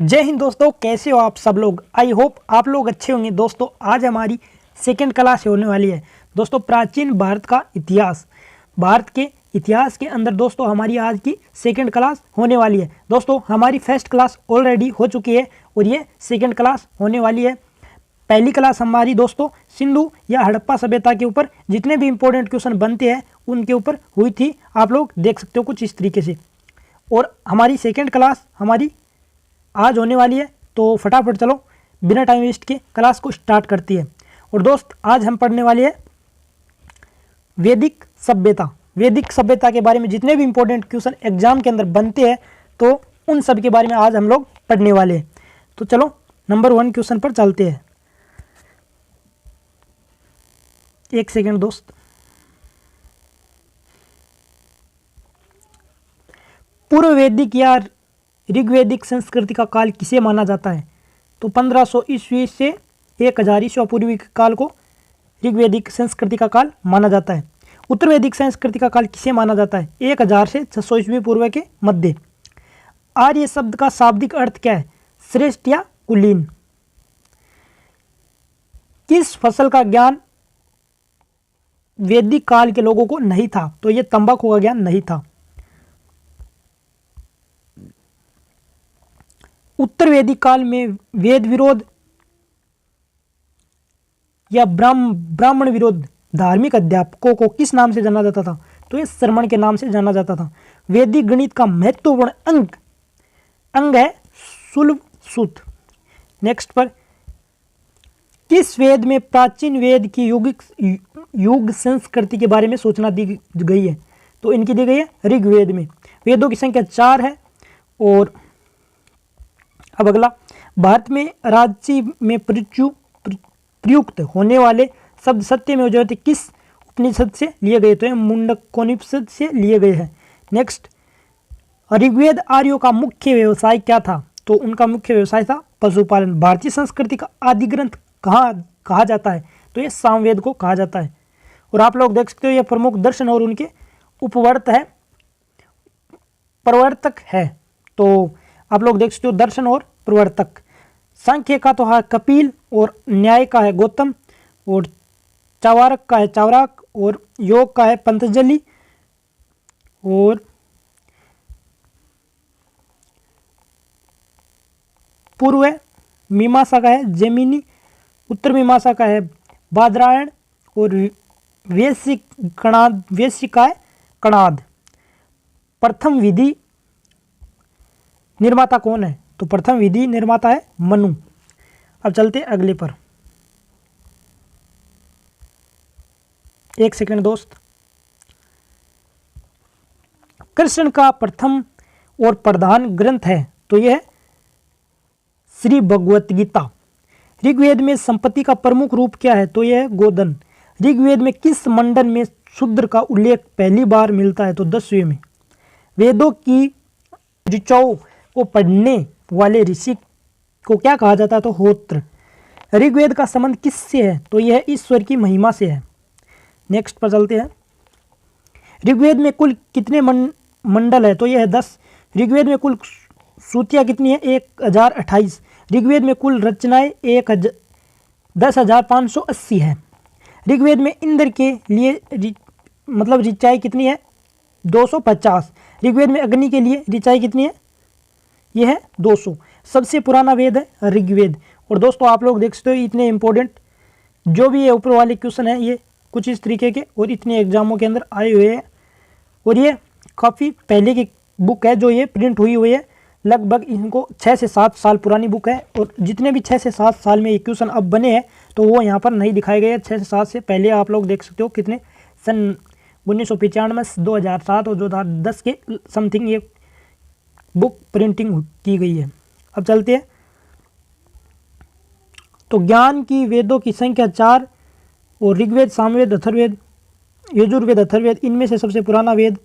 जय हिंद दोस्तों, कैसे हो आप सब लोग। आई होप आप लोग अच्छे होंगे। दोस्तों आज हमारी सेकेंड क्लास होने वाली है। दोस्तों प्राचीन भारत का इतिहास, भारत के इतिहास के अंदर दोस्तों हमारी आज की सेकेंड क्लास होने वाली है। दोस्तों हमारी फर्स्ट क्लास ऑलरेडी हो चुकी है और ये सेकेंड क्लास होने वाली है। पहली क्लास हमारी दोस्तों सिंधु या हड़प्पा सभ्यता के ऊपर जितने भी इंपॉर्टेंट क्वेश्चन बनते हैं उनके ऊपर हुई थी। आप लोग देख सकते हो कुछ इस तरीके से। और हमारी सेकेंड क्लास हमारी आज होने वाली है, तो फटाफट चलो बिना टाइम वेस्ट के क्लास को स्टार्ट करती है। और दोस्त आज हम पढ़ने वाले हैं वैदिक सभ्यता। वैदिक सभ्यता के बारे में जितने भी इंपॉर्टेंट क्वेश्चन एग्जाम के अंदर बनते हैं तो उन सब के बारे में आज हम लोग पढ़ने वाले हैं। तो चलो नंबर 1 क्वेश्चन पर चलते हैं। एक सेकेंड दोस्त। पूर्व वैदिक या ऋग्वैदिक संस्कृति का काल किसे माना जाता है? तो 1500 ईस्वी से 1000 ईस्वी पूर्व के काल को ऋग्वैदिक संस्कृति का काल माना जाता है। उत्तर वैदिक संस्कृति का काल किसे माना जाता है? 1000 से 600 ईस्वी पूर्व के मध्य। आर्य शब्द का शाब्दिक अर्थ क्या है? श्रेष्ठ या कुलीन। किस फसल का ज्ञान वैदिक काल के लोगों को नहीं था? तो यह तंबाकू का ज्ञान नहीं था। उत्तर वैदिक काल में वेद विरोध या ब्राह्मण विरोध धार्मिक अध्यापकों को किस नाम से जाना जाता था? तो ये श्रमण के नाम से जाना जाता था। वैदिक गणित का महत्वपूर्ण अंग है सुलभ सूत्र। नेक्स्ट पर किस वेद में प्राचीन वेद की युग संस्कृति के बारे में सूचना दी गई है? तो इनकी दी गई है ऋग्वेद में। वेदों की संख्या 4 है। और अब अगला, भारत में राजसी में प्रयुक्त होने वाले शब्द सत्य में जयते किस उपनिषद से लिए गए? तो मुंडकोपनिषद से लिए गए हैं। नेक्स्ट, ऋग्वेद आर्यों का मुख्य व्यवसाय क्या था? तो उनका मुख्य व्यवसाय था पशुपालन। भारतीय संस्कृति का आदि ग्रंथ कहा जाता है? तो ये सामवेद को कहा जाता है। और आप लोग देख सकते हो ये प्रमुख दर्शन और उनके प्रवर्तक है। तो आप लोग देख सकते हो दर्शन और प्रवर्तक। सांख्य का तो है कपिल, और न्याय का है गौतम, और चावारक का है चावराक, और योग का है पतंजलि, और पूर्व मीमांसा का है जैमिनी, उत्तर मीमांसा का है बादरायण, और वैश्यिक का है कणाद। प्रथम विधि निर्माता कौन है? तो प्रथम विधि निर्माता है मनु। अब चलते अगले पर। एक सेकंड दोस्त। कृष्ण का प्रथम और प्रधान ग्रंथ है? तो यह है श्री भगवत गीता। ऋग्वेद में संपत्ति का प्रमुख रूप क्या है? तो यह है गोधन। ऋग्वेद में किस मंडल में शूद्र का उल्लेख पहली बार मिलता है? तो 10वें में। वेदों की ऋचाओं को पढ़ने वाले ऋषि को क्या कहा जाता है? तो होत्र। ऋग्वेद का संबंध किससे है? तो यह ईश्वर की महिमा से है। नेक्स्ट पर चलते हैं। ऋग्वेद में कुल कितने मंडल है? तो यह है 10। ऋग्वेद में कुल श्रुतियाँ कितनी है? 1028। ऋग्वेद में कुल रचनाएं 10,580 है। ऋग्वेद में इंद्र के लिए मतलब ऋचाएं कितनी है? 250। ऋग्वेद में अग्नि के लिए ऋचाएं कितनी है? यह है 200। सबसे पुराना वेद है ऋग्वेद। और दोस्तों आप लोग देख सकते हो इतने इंपॉर्टेंट जो भी ये ऊपर वाले क्वेश्चन है ये कुछ इस तरीके के और इतने एग्जामों के अंदर आए हुए हैं। और ये काफ़ी पहले की बुक है जो ये प्रिंट हुई हुई है। लगभग इनको 6 से 7 साल पुरानी बुक है। और जितने भी 6 से 7 साल में ये क्वेश्चन अब बने हैं तो वो यहाँ पर नहीं दिखाए गए हैं। 6 से 7 से पहले आप लोग देख सकते हो कितने सन 1995, 2007 और 2010 के समथिंग ये बुक प्रिंटिंग की गई है। अब चलते हैं। तो ज्ञान की वेदों की संख्या 4 और ऋग्वेद, सामवेद, अथर्ववेद, यजुर्वेद, अथर्ववेद, इनमें से सबसे पुराना वेद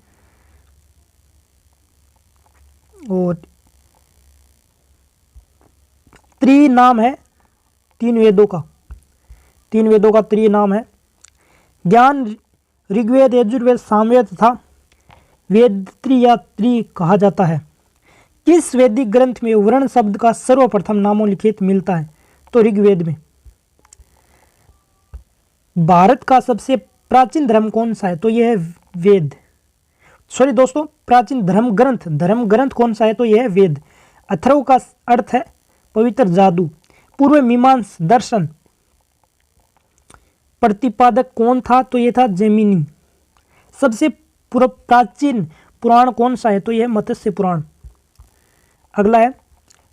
और नाम है 3 वेदों का। 3 वेदों का नाम है। ज्ञान ऋग्वेद, यजुर्वेद, सामवेद तथा वेदत्री या त्रि कहा जाता है। किस वैदिक ग्रंथ में वर्ण शब्द का सर्वप्रथम नामोल्लेख मिलता है? तो ऋग्वेद में। भारत का सबसे प्राचीन धर्म कौन सा है? तो यह है वेद। सॉरी दोस्तों, प्राचीन धर्म ग्रंथ कौन सा है? तो यह है वेद। अथर्व का अर्थ है पवित्र जादू। पूर्व मीमांस दर्शन प्रतिपादक कौन था? तो यह था जैमिनी। सबसे प्राचीन पुराण कौन सा है? तो यह मत्स्य पुराण। अगला है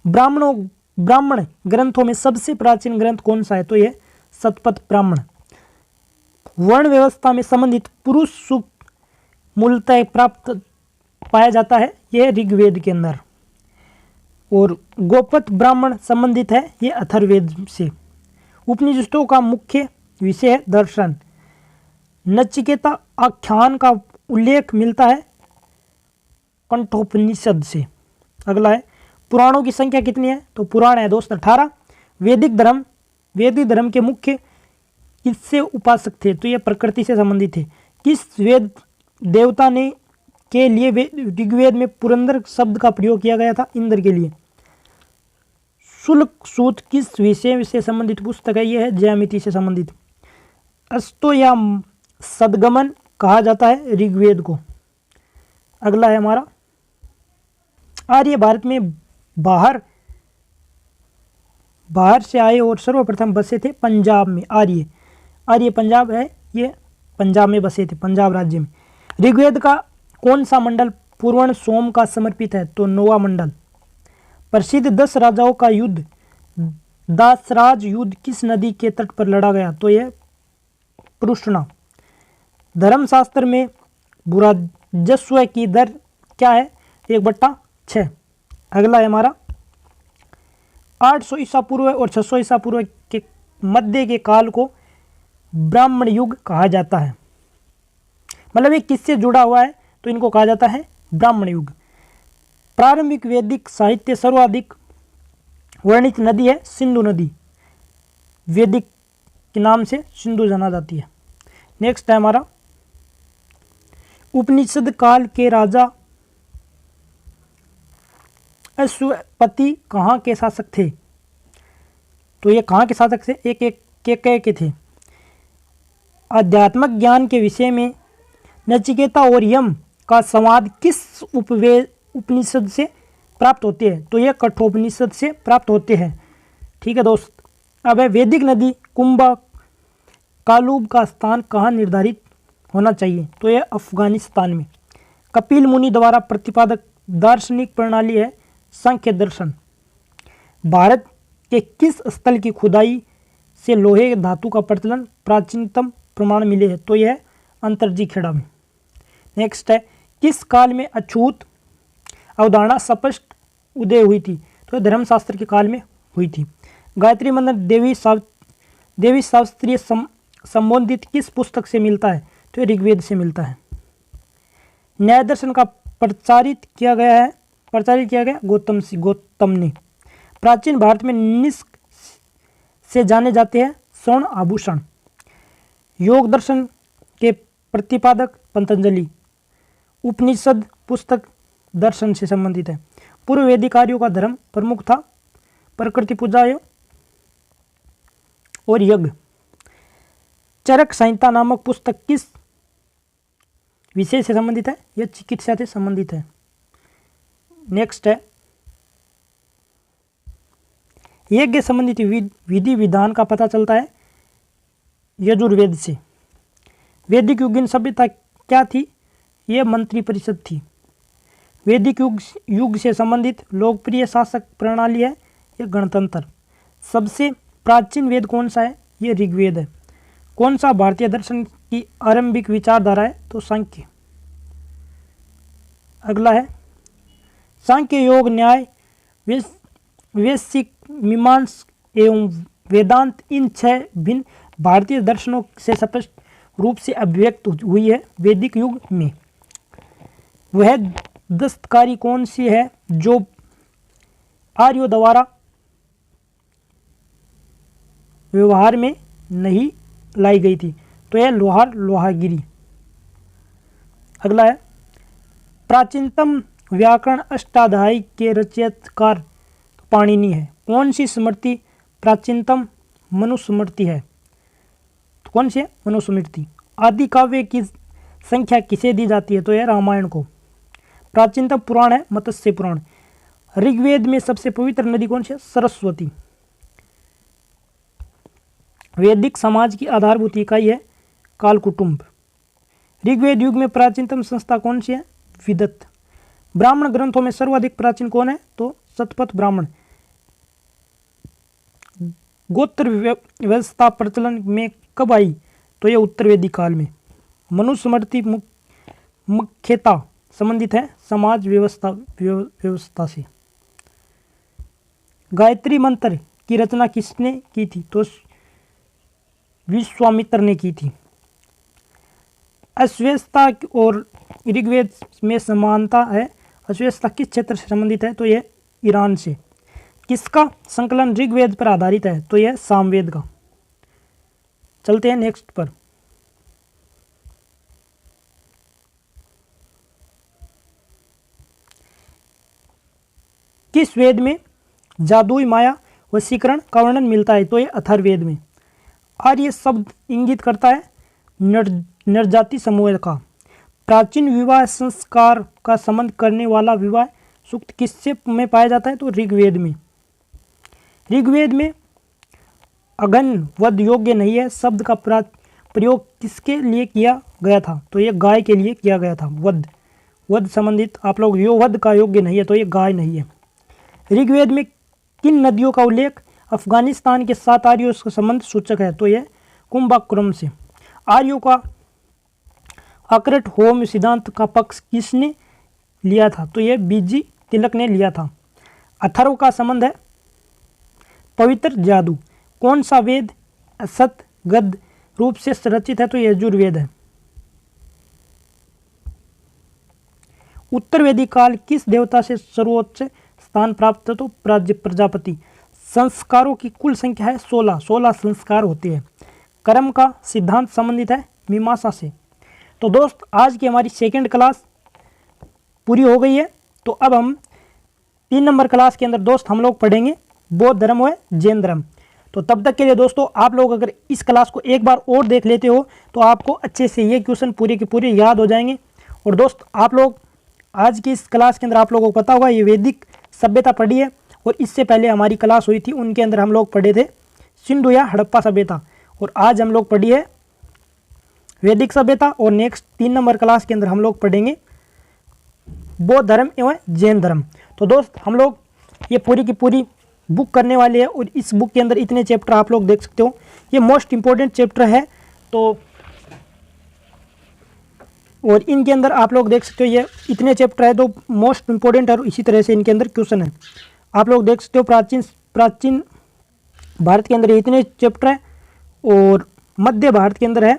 ब्राह्मण ग्रंथों में सबसे प्राचीन ग्रंथ कौन सा है? तो यह शतपथ ब्राह्मण। वर्ण व्यवस्था में संबंधित पुरुष सूक्त मूलतः प्राप्त पाया जाता है, यह ऋग्वेद के अंदर। और गोपथ ब्राह्मण संबंधित है ये अथर्ववेद से। उपनिषदों का मुख्य विषय है दर्शन। नचिकेता आख्यान का उल्लेख मिलता है कंठोपनिषद से। अगला है पुराणों की संख्या कितनी है? तो पुराण है दोस्त 18। वैदिक धर्म के मुख्य किससे उपासक थे? तो ये प्रकृति से संबंधित थे। किस वेद देवता ने के लिए ऋग्वेद में पुरंदर शब्द का प्रयोग किया गया था? इंद्र के लिए। शुल्क सूत किस विषय से संबंधित पुस्तक है? यह है ज्यामिति से संबंधित। अस्तो या सदगमन कहा जाता है ऋग्वेद को। अगला है हमारा आर्य भारत में बाहर से आए और सर्वप्रथम बसे थे पंजाब में। आर्य पंजाब है, ये पंजाब में बसे थे, पंजाब राज्य में। ऋग्वेद का कौन सा मंडल पूर्वण सोम का समर्पित है? तो 9वां मंडल। प्रसिद्ध 10 राजाओं का युद्ध दासराज युद्ध किस नदी के तट पर लड़ा गया? तो यह पृष्णा। धर्मशास्त्र में भूराजस्व की दर क्या है? 1/6। अगला है हमारा 800 ईसा पूर्व और 600 ईसा पूर्व के मध्य के काल को ब्राह्मण युग कहा जाता है। मतलब ये किससे जुड़ा हुआ है? तो इनको कहा जाता है ब्राह्मण युग। प्रारंभिक वैदिक साहित्य सर्वाधिक वर्णित नदी है सिंधु नदी। वैदिक के नाम से सिंधु जाना जाती है। नेक्स्ट है हमारा उपनिषद काल के राजा अश्वपति कहाँ के शासक थे? तो ये कहाँ के शासक थे? एक के थे। आध्यात्मिक ज्ञान के विषय में नचिकेता और यम का संवाद किस उपनिषद से प्राप्त होते हैं? तो यह कठोपनिषद से प्राप्त होते हैं। ठीक है दोस्त। अब है वैदिक नदी कुंभा कालूब का स्थान कहाँ निर्धारित होना चाहिए? तो यह अफगानिस्तान में। कपिल मुनि द्वारा प्रतिपादक दार्शनिक प्रणाली है सांख्य दर्शन। भारत के किस स्थल की खुदाई से लोहे धातु का प्रचलन प्राचीनतम प्रमाण मिले हैं? तो यह अंतरजी खेड़ा में। नेक्स्ट है किस काल में अछूत अवधारणा स्पष्ट उदय हुई थी? तो धर्मशास्त्र के काल में हुई थी। गायत्री मंत्र देवी शास्त्रीय संबोधित किस पुस्तक से मिलता है? तो ऋग्वेद से मिलता है। न्याय दर्शन का प्रचारित किया गया गौतम ने। प्राचीन भारत में निष्क से जाने जाते हैं स्वर्ण आभूषण। योग दर्शन के प्रतिपादक पतंजलि। उपनिषद पुस्तक दर्शन से संबंधित है। पूर्व वैदिक आर्यों का धर्म प्रमुख था प्रकृति पूजा और यज्ञ। चरक संहिता नामक पुस्तक किस विषय से संबंधित है? यह चिकित्सा से संबंधित है। नेक्स्ट है यज्ञ संबंधित विधि विधान का पता चलता है यजुर्वेद से। वैदिक युगीन सभ्यता क्या थी? यह मंत्री परिषद थी। वैदिक युग से संबंधित लोकप्रिय शासक प्रणाली है यह गणतंत्र। सबसे प्राचीन वेद कौन सा है? यह ऋग्वेद है। कौन सा भारतीय दर्शन की आरंभिक विचारधारा है? तो सांख्य। अगला है सांख्य योग न्याय वैश्विक मीमांस एवं वेदांत इन 6 भिन्न भारतीय दर्शनों से स्पष्ट रूप से अभिव्यक्त हुई है वैदिक युग में। वह दस्तकारी कौन सी है जो आर्यों द्वारा व्यवहार में नहीं लाई गई थी? तो यह लोहागिरी। अगला है प्राचीनतम व्याकरण अष्टाध्यायी के रचयिताकार पाणिनि है। कौन सी स्मृति प्राचीनतम मनुस्मृति है? तो कौन सी है? मनुस्मृति। आदि काव्य की संख्या किसे दी जाती है? तो यह रामायण को। प्राचीनतम पुराण है मत्स्य पुराण। ऋग्वेद में सबसे पवित्र नदी कौन सी है? सरस्वती। वैदिक समाज की आधारभूत इकाई है काल कुटुंब। ऋग्वेद युग में प्राचीनतम संस्था कौन सी है? विदत। ब्राह्मण ग्रंथों में सर्वाधिक प्राचीन कौन है? तो शतपथ ब्राह्मण। गोत्र व्यवस्था प्रचलन में कब आई? तो यह उत्तर वैदिक काल में। मनुस्मृति मुख्यतः संबंधित है समाज व्यवस्था से। गायत्री मंत्र की रचना किसने की थी? तो विश्वामित्र ने की थी। अश्वेस्ता और ऋग्वेद में समानता है। अश्वेस्ता किस क्षेत्र से संबंधित है? तो यह ईरान से। किसका संकलन ऋग्वेद पर आधारित है? तो यह सामवेद का। चलते हैं नेक्स्ट पर। किस वेद में जादुई माया वशीकरण का वर्णन मिलता है? तो यह अथर्ववेद में। आर्य शब्द इंगित करता है नरजाति समूह का। प्राचीन विवाह संस्कार का संबंध करने वाला विवाह सूक्त किससे में पाया जाता है? तो ऋग्वेद में। ऋग्वेद में अगन वध योग्य नहीं है शब्द का प्रयोग किसके लिए किया गया था? तो यह गाय के लिए किया गया था। वध संबंधित आप लोग यो वध का योग्य नहीं है, तो यह गाय नहीं है। ऋग्वेद में किन नदियों का उल्लेख अफगानिस्तान के साथ आर्यों का संबंध सूचक है? तो यह कुंभक्रम से। आर्यों का अक्रट होम सिद्धांत का पक्ष किसने लिया था? तो यह बीजी तिलक ने लिया था। अथर्व का संबंध है पवित्र जादू। कौन सा वेद असत गद्य रूप से रचित है? तो यजुर्वेद है। उत्तर वैदिक काल किस देवता से सर्वोच्च स्थान प्राप्त है? तो प्रजापति। संस्कारों की कुल संख्या है 16 संस्कार होती है। कर्म का सिद्धांत संबंधित है मीमांसा से। तो दोस्त आज की हमारी सेकंड क्लास पूरी हो गई है। तो अब हम 3 नंबर क्लास के अंदर दोस्त हम लोग पढ़ेंगे बौद्ध धर्म व जैन धर्म। तो तब तक के लिए दोस्तों आप लोग अगर इस क्लास को एक बार और देख लेते हो तो आपको अच्छे से ये क्वेश्चन पूरे के पूरे याद हो जाएंगे। और दोस्त आप लोग आज की इस क्लास के अंदर आप लोगों को पता होगा ये वैदिक सभ्यता पढ़ी है, और इससे पहले हमारी क्लास हुई थी उनके अंदर हम लोग पढ़े थे सिंधु या हड़प्पा सभ्यता, और आज हम लोग पढ़ी है वैदिक सभ्यता। और नेक्स्ट 3 नंबर क्लास के अंदर हम लोग पढ़ेंगे बौद्ध धर्म एवं जैन धर्म। तो दोस्त हम लोग ये पूरी की पूरी बुक करने वाले हैं, और इस बुक के अंदर इतने चैप्टर आप लोग देख सकते हो, ये मोस्ट इंपॉर्टेंट चैप्टर है। तो और इनके अंदर आप लोग देख सकते हो ये इतने चैप्टर है तो मोस्ट इंपॉर्टेंट है, और इसी तरह से इनके अंदर क्वेश्चन है। आप लोग देख सकते हो प्राचीन भारत के अंदर इतने चैप्टर है, और मध्य भारत के अंदर है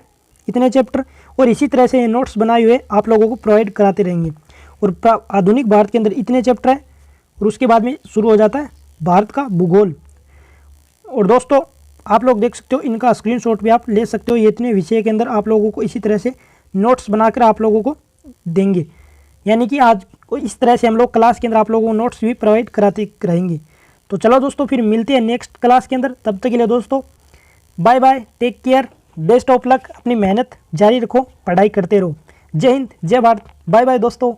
इतने चैप्टर, और इसी तरह से ये नोट्स बनाए हुए आप लोगों को प्रोवाइड कराते रहेंगे। और आधुनिक भारत के अंदर इतने चैप्टर है, और उसके बाद में शुरू हो जाता है भारत का भूगोल। और दोस्तों आप लोग देख सकते हो इनका स्क्रीनशॉट भी आप ले सकते हो। ये इतने विषय के अंदर आप लोगों को इसी तरह से नोट्स बनाकर आप लोगों को देंगे, यानी कि आज को इस तरह से हम लोग क्लास के अंदर आप लोगों को नोट्स भी प्रोवाइड कराते रहेंगे। तो चलो दोस्तों फिर मिलते हैं नेक्स्ट क्लास के अंदर। तब तक के लिए दोस्तों bye bye, take care, best of luck. अपनी मेहनत जारी रखो, पढ़ाई करते रहो। जय हिंद, जय भारत, बाय बाय दोस्तों।